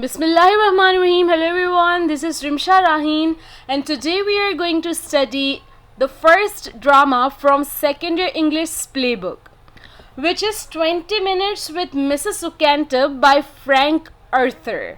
Bismillahirrahmanirrahim. Hello everyone, this is Rimsha Raheen and today we are going to study the first drama from second year English playbook, which is 20 Minutes with Mrs. Ucantup by Frank Arthur.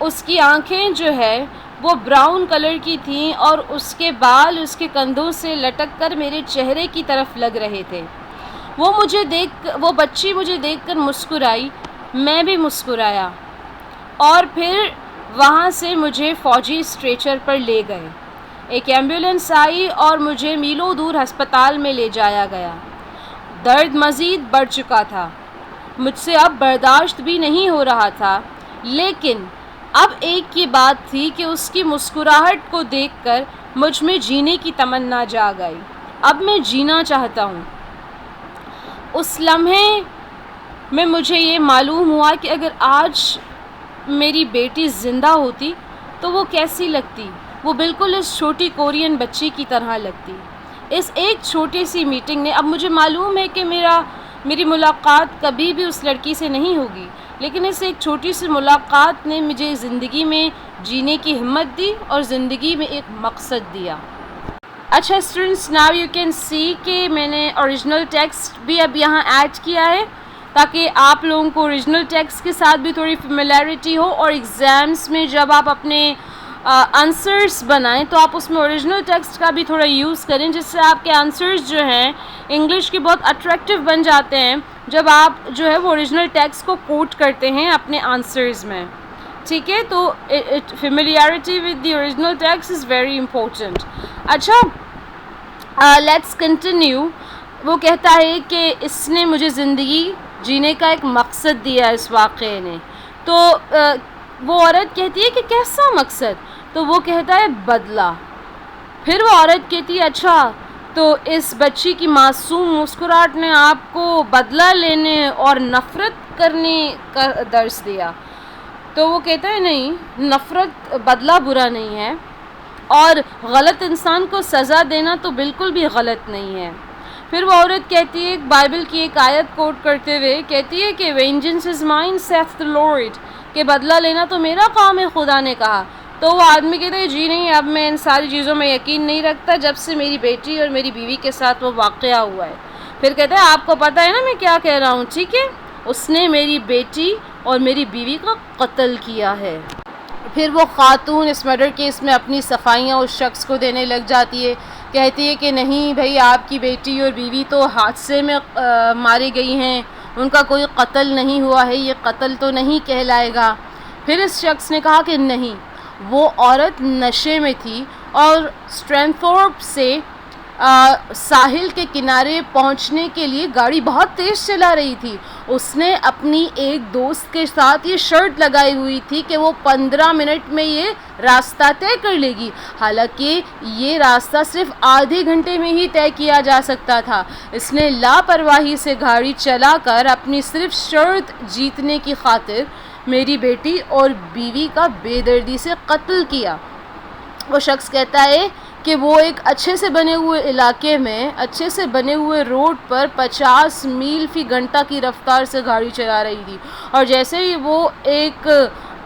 اس کی آنکھیں جو ہے وہ brown colour کی تھیں اور اس کے بال اس کے کندھوں سے لٹک کر میرے چہرے کی طرف لگ رہے تھے۔ وہ بچی مجھے دیکھ کر مسکرائی، میں بھی مسکرایا، اور پھر وہاں سے مجھے فوجی اسٹریچر پر لے گئے۔ ایک ایمبولینس آئی اور مجھے میلوں دور ہسپتال میں لے جایا گیا۔ درد مزید بڑھ چکا تھا، مجھ سے اب برداشت بھی نہیں ہو رہا تھا، لیکن اب ایک کی بات تھی کہ اس کی مسکراہٹ کو دیکھ کر مجھ میں جینے کی تمنا جاگ آئی۔ اب میں جینا چاہتا ہوں۔ اس لمحے میں مجھے یہ معلوم ہوا کہ اگر آج میری بیٹی زندہ ہوتی تو وہ کیسی لگتی۔ وہ بالکل اس چھوٹی کورین بچی کی طرح لگتی۔ اس ایک چھوٹی سی میٹنگ نے، اب مجھے معلوم ہے کہ میری ملاقات کبھی بھی اس لڑکی سے نہیں ہوگی، لیکن اس ایک چھوٹی سی ملاقات نے مجھے زندگی میں جینے کی ہمت دی اور زندگی میں ایک مقصد دیا۔ اچھا students, now you can see کہ میں نے اوریجنل ٹیکسٹ بھی اب یہاں ایڈ کیا ہے تاکہ آپ لوگوں کو اوریجنل ٹیکسٹ کے ساتھ بھی تھوڑی فیملیرٹی ہو، اور ایگزامس میں جب آپ اپنے آنسرس بنائیں تو آپ اس میں اوریجنل ٹیکسٹ کا بھی تھوڑا یوز کریں، جس سے آپ کے آنسرس جو ہیں انگلش کے بہت اٹریکٹیو بن جاتے ہیں جب آپ جو ہے وہ اوریجنل ٹیکسٹ کو کوٹ کرتے ہیں اپنے آنسرز میں۔ ٹھیک ہے، تو familiarity with the original text is very important. اچھا، لیٹس کنٹینیو۔ وہ کہتا ہے کہ اس نے مجھے زندگی جینے کا ایک مقصد دیا اس واقعے نے۔ تو وہ عورت کہتی ہے کہ کیسا مقصد؟ تو وہ کہتا ہے بدلہ۔ پھر وہ عورت کہتی ہے اچھا تو اس بچی کی معصوم مسکراہٹ نے آپ کو بدلہ لینے اور نفرت کرنے کا درس دیا؟ تو وہ کہتا ہے نہیں، نفرت بدلہ برا نہیں ہے، اور غلط انسان کو سزا دینا تو بالکل بھی غلط نہیں ہے۔ پھر وہ عورت کہتی ہے، بائبل کی ایک آیت کوٹ کرتے ہوئے کہتی ہے کہ vengeance is mine saith the Lord, کہ بدلہ لینا تو میرا کام ہے، خدا نے کہا۔ تو وہ آدمی کہتا ہے جی نہیں، اب میں ان ساری چیزوں میں یقین نہیں رکھتا جب سے میری بیٹی اور میری بیوی کے ساتھ وہ واقعہ ہوا ہے۔ پھر کہتا ہے آپ کو پتہ ہے نا میں کیا کہہ رہا ہوں، ٹھیک ہے؟ اس نے میری بیٹی اور میری بیوی کا قتل کیا ہے۔ پھر وہ خاتون اس مرڈر کیس میں اپنی صفائیاں اس شخص کو دینے لگ جاتی ہے، کہتی ہے کہ نہیں بھائی، آپ کی بیٹی اور بیوی تو حادثے میں ماری گئی ہیں، ان کا کوئی قتل نہیں ہوا ہے، یہ قتل تو نہیں کہلائے گا۔ پھر اس شخص نے کہا کہ نہیں، وہ عورت نشے میں تھی اور اسٹرینتھورپ سے ساحل کے کنارے پہنچنے کے لیے گاڑی بہت تیز چلا رہی تھی۔ اس نے اپنی ایک دوست کے ساتھ یہ شرط لگائی ہوئی تھی کہ وہ 15 منٹ میں یہ راستہ طے کر لے گی، حالانکہ یہ راستہ صرف آدھے گھنٹے میں ہی طے کیا جا سکتا تھا۔ اس نے لاپرواہی سے گاڑی چلا کر اپنی صرف شرط جیتنے کی خاطر میری بیٹی اور بیوی کا بے دردی سے قتل کیا۔ وہ شخص کہتا ہے کہ وہ ایک اچھے سے بنے ہوئے علاقے میں اچھے سے بنے ہوئے روڈ پر 50 میل فی گھنٹہ کی رفتار سے گاڑی چلا رہی تھی، اور جیسے ہی وہ ایک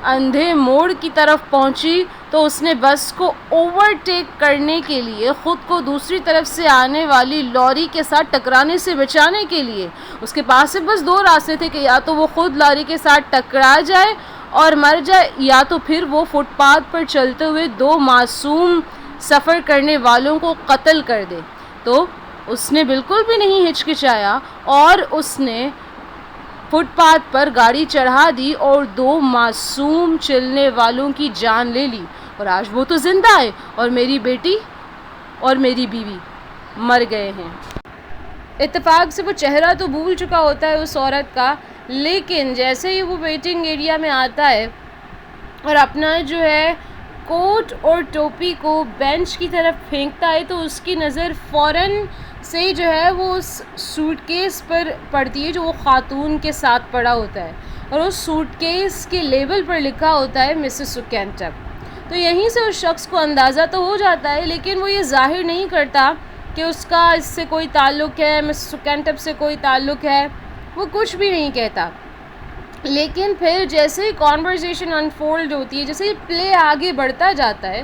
اندھے موڑ کی طرف پہنچی تو اس نے بس کو اوورٹیک کرنے کے لیے خود کو دوسری طرف سے آنے والی لاری کے ساتھ ٹکرانے سے بچانے کے لیے، اس کے پاس سے بس 2 راستے تھے کہ یا تو وہ خود لاری کے ساتھ ٹکرا جائے اور مر جائے، یا تو پھر وہ فٹ پاتھ پر چلتے ہوئے 2 معصوم سفر کرنے والوں کو قتل کر دے۔ تو اس نے بالکل بھی نہیں ہچکچایا اور اس نے فٹ پاتھ پر گاڑی چڑھا دی اور 2 معصوم چلنے والوں کی جان لے لی، اور آج وہ تو زندہ ہے اور میری بیٹی اور میری بیوی مر گئے ہیں۔ اتفاق سے وہ چہرہ تو بھول چکا ہوتا ہے اس عورت کا، لیکن جیسے ہی وہ ویٹنگ ایریا میں آتا ہے اور اپنا جو ہے کوٹ اور ٹوپی کو بینچ کی طرف پھینکتا ہے تو اس کی نظر فوراً سے جو ہے وہ اس سوٹ کیس پر پڑتی ہے جو وہ خاتون کے ساتھ پڑا ہوتا ہے، اور اس سوٹ کیس کے لیبل پر لکھا ہوتا ہے مسز سکینٹب۔ تو یہیں سے اس شخص کو اندازہ تو ہو جاتا ہے، لیکن وہ یہ ظاہر نہیں کرتا کہ اس کا اس سے کوئی تعلق ہے، مسز سکینٹب سے کوئی تعلق ہے، وہ کچھ بھی نہیں کہتا۔ لیکن پھر جیسے ہی کانورسیشن انفولڈ ہوتی ہے، جیسے ہی پلے آگے بڑھتا جاتا ہے،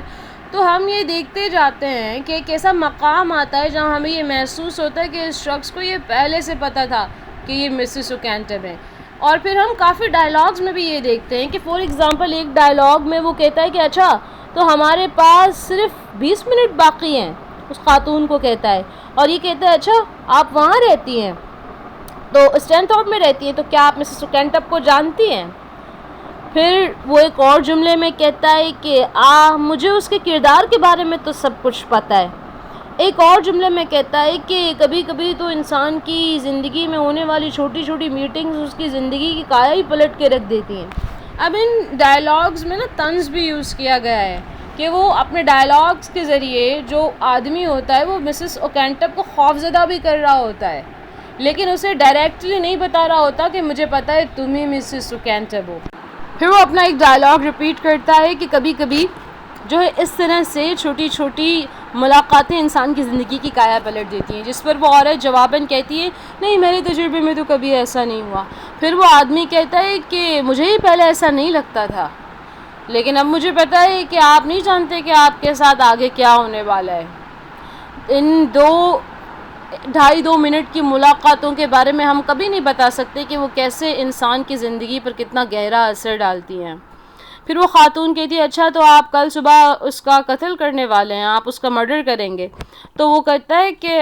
تو ہم یہ دیکھتے جاتے ہیں کہ ایک ایسا مقام آتا ہے جہاں ہمیں یہ محسوس ہوتا ہے کہ اس شخص کو یہ پہلے سے پتہ تھا کہ یہ مسز سکینٹب ہے، اور پھر ہم کافی ڈائلاگز میں بھی یہ دیکھتے ہیں کہ فار ایگزامپل ایک ڈائلاگ میں وہ کہتا ہے کہ اچھا تو ہمارے پاس صرف 20 منٹ باقی ہیں، اس خاتون کو کہتا ہے، اور یہ کہتا ہے اچھا آپ وہاں رہتی ہیں، تو اسٹینتھورپ میں رہتی ہیں، تو کیا آپ مسز اوکینٹپ کو جانتی ہیں؟ پھر وہ ایک اور جملے میں کہتا ہے کہ مجھے اس کے کردار کے بارے میں تو سب کچھ پتہ ہے۔ ایک اور جملے میں کہتا ہے کہ کبھی کبھی تو انسان کی زندگی میں ہونے والی چھوٹی چھوٹی میٹنگز اس کی زندگی کی کایا ہی پلٹ کے رکھ دیتی ہیں۔ اب ان ڈائلاگز میں نا طنز بھی یوز کیا گیا ہے کہ وہ اپنے ڈائلاگز کے ذریعے جو آدمی ہوتا ہے وہ مسز اوکینٹپ کو خوفزدہ بھی کر رہا ہوتا ہے، لیکن اسے ڈائریکٹلی نہیں بتا رہا ہوتا کہ مجھے پتہ ہے تم ہی مسز اوکینٹپ ہو۔ پھر وہ اپنا ایک ڈائلاگ ریپیٹ کرتا ہے کہ کبھی کبھی جو ہے اس طرح سے چھوٹی چھوٹی ملاقاتیں انسان کی زندگی کی کایا پلٹ دیتی ہیں، جس پر وہ عورت جواباً کہتی ہے نہیں میرے تجربے میں تو کبھی ایسا نہیں ہوا۔ پھر وہ آدمی کہتا ہے کہ مجھے ہی پہلے ایسا نہیں لگتا تھا، لیکن اب مجھے پتہ ہے کہ آپ نہیں جانتے کہ آپ کے ساتھ آگے کیا ہونے والا ہے۔ ان 2.5 منٹ کی ملاقاتوں کے بارے میں ہم کبھی نہیں بتا سکتے کہ وہ کیسے انسان کی زندگی پر کتنا گہرا اثر ڈالتی ہیں۔ پھر وہ خاتون کہتی ہے اچھا تو آپ کل صبح اس کا قتل کرنے والے ہیں، آپ اس کا مرڈر کریں گے؟ تو وہ کہتا ہے کہ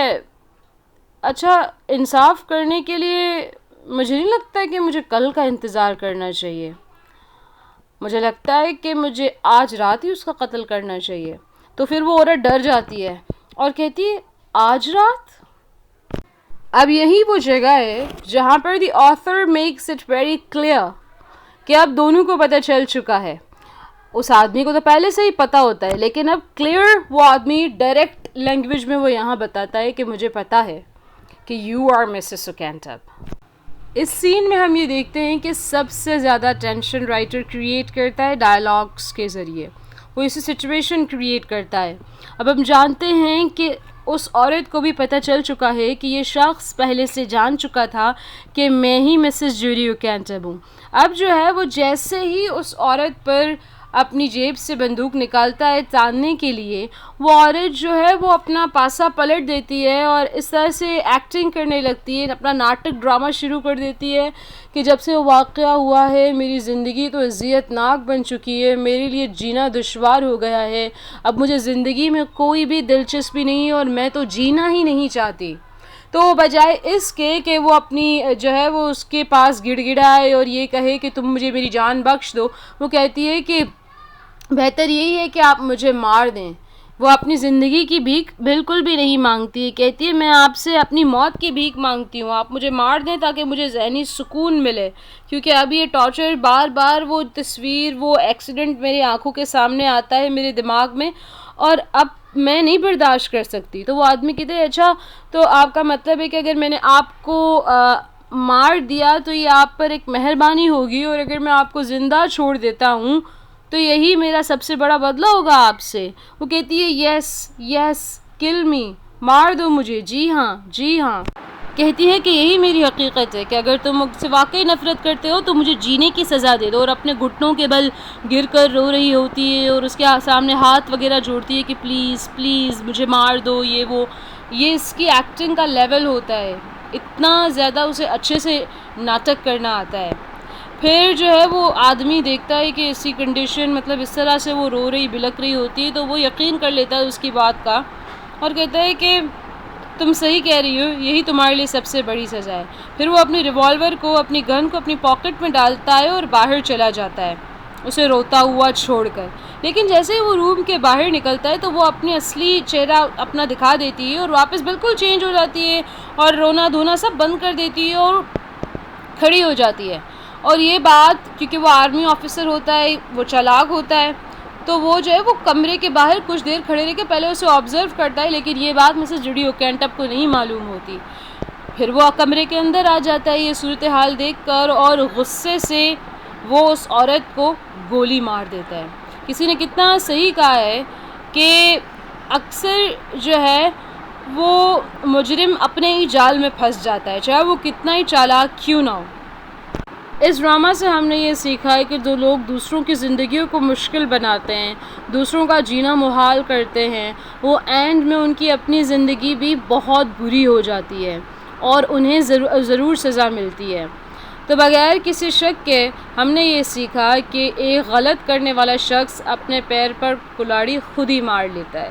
اچھا انصاف کرنے کے لیے مجھے نہیں لگتا کہ مجھے کل کا انتظار کرنا چاہیے، مجھے لگتا ہے کہ مجھے آج رات ہی اس کا قتل کرنا چاہیے۔ تو پھر وہ عورت ڈر جاتی ہے اور کہتی ہے آج رات؟ اب یہی وہ جگہ ہے جہاں پر the author makes it very clear کہ اب دونوں کو پتہ چل چکا ہے۔ اس آدمی کو تو پہلے سے ہی پتہ ہوتا ہے، لیکن اب کلیئر وہ آدمی ڈائریکٹ لینگویج میں وہ یہاں بتاتا ہے کہ مجھے پتہ ہے کہ یو آر مسز اوکینٹپ۔ اس سین میں ہم یہ دیکھتے ہیں کہ سب سے زیادہ ٹینشن رائٹر کریٹ کرتا ہے ڈائلاگس کے ذریعے، وہ اسی سچویشن کریٹ کرتا ہے۔ اب ہم جانتے ہیں کہ اس عورت کو بھی پتہ چل چکا ہے کہ یہ شخص پہلے سے جان چکا تھا کہ میں ہی مسز جوڈی اوکینٹپ ہوں۔ اب جو ہے وہ جیسے ہی اس عورت پر اپنی جیب سے بندوق نکالتا ہے تاننے کے لیے، وہ عورت جو ہے وہ اپنا پاسا پلٹ دیتی ہے اور اس طرح سے ایکٹنگ کرنے لگتی ہے، اپنا ناٹک ڈرامہ شروع کر دیتی ہے کہ جب سے وہ واقعہ ہوا ہے میری زندگی تو اذیت ناک بن چکی ہے، میرے لیے جینا دشوار ہو گیا ہے، اب مجھے زندگی میں کوئی بھی دلچسپی نہیں ہے اور میں تو جینا ہی نہیں چاہتی۔ تو بجائے اس کے کہ وہ اپنی جو ہے وہ اس کے پاس گڑ گڑائے اور یہ کہے کہ تم مجھے میری جان بخش دو، وہ کہتی ہے کہ بہتر یہی ہے کہ آپ مجھے مار دیں۔ وہ اپنی زندگی کی بھیک بالکل بھی نہیں مانگتی، کہتی ہے میں آپ سے اپنی موت کی بھیک مانگتی ہوں، آپ مجھے مار دیں تاکہ مجھے ذہنی سکون ملے، کیونکہ اب یہ ٹارچر بار بار وہ تصویر وہ ایکسیڈنٹ میری آنکھوں کے سامنے آتا ہے میرے دماغ میں، اور اب میں نہیں برداشت کر سکتی۔ تو وہ آدمی کہتے ہیں اچھا تو آپ کا مطلب ہے کہ اگر میں نے آپ کو مار دیا تو یہ آپ پر ایک مہربانی ہوگی، اور اگر میں آپ کو زندہ چھوڑ دیتا ہوں تو یہی میرا سب سے بڑا بدلہ ہوگا آپ سے؟ وہ کہتی ہے یس یس کل می، مار دو مجھے، جی ہاں جی ہاں۔ کہتی ہے کہ یہی میری حقیقت ہے کہ اگر تم مجھ سے واقعی نفرت کرتے ہو تو مجھے جینے کی سزا دے دو، اور اپنے گھٹنوں کے بل گر کر رو رہی ہوتی ہے اور اس کے سامنے ہاتھ وغیرہ جوڑتی ہے کہ پلیز پلیز مجھے مار دو، یہ اس کی ایکٹنگ کا لیول ہوتا ہے، اتنا زیادہ اسے اچھے سے ناٹک کرنا آتا ہے۔ پھر جو ہے وہ آدمی دیکھتا ہے کہ اسی کنڈیشن مطلب اس طرح سے وہ رو رہی بلک رہی ہوتی ہے، تو وہ یقین کر لیتا ہے اس کی بات کا اور کہتا ہے کہ تم صحیح کہہ رہی ہو، یہی تمہارے لیے سب سے بڑی سزا ہے۔ پھر وہ اپنی ریوالور کو اپنی گن کو اپنی پاکٹ میں ڈالتا ہے اور باہر چلا جاتا ہے اسے روتا ہوا چھوڑ کر، لیکن جیسے ہی وہ روم کے باہر نکلتا ہے تو وہ اپنی اصلی چہرہ اپنا دکھا دیتی ہے اور واپس بالکل چینج ہو جاتی ہے اور رونا دھونا سب بند کر دیتی ہے اور کھڑی ہو جاتی ہے۔ اور یہ بات کیونکہ وہ آرمی آفیسر ہوتا ہے، وہ چالاک ہوتا ہے، تو وہ جو ہے وہ کمرے کے باہر کچھ دیر کھڑے رہ کے پہلے اسے آبزرو کرتا ہے، لیکن یہ بات مسز جوڈی اوکینٹپ کو نہیں معلوم ہوتی۔ پھر وہ کمرے کے اندر آ جاتا ہے یہ صورتحال دیکھ کر اور غصے سے وہ اس عورت کو گولی مار دیتا ہے۔ کسی نے کتنا صحیح کہا ہے کہ اکثر جو ہے وہ مجرم اپنے ہی جال میں پھنس جاتا ہے، چاہے وہ کتنا ہی چالاک کیوں نہ ہو۔ اس ڈرامہ سے ہم نے یہ سیکھا ہے کہ جو لوگ دوسروں کی زندگیوں کو مشکل بناتے ہیں، دوسروں کا جینا محال کرتے ہیں، وہ اینڈ میں ان کی اپنی زندگی بھی بہت بری ہو جاتی ہے اور انہیں ضرور سزا ملتی ہے۔ تو بغیر کسی شک کے ہم نے یہ سیکھا کہ ایک غلط کرنے والا شخص اپنے پیر پر کلاڑی خود ہی مار لیتا ہے.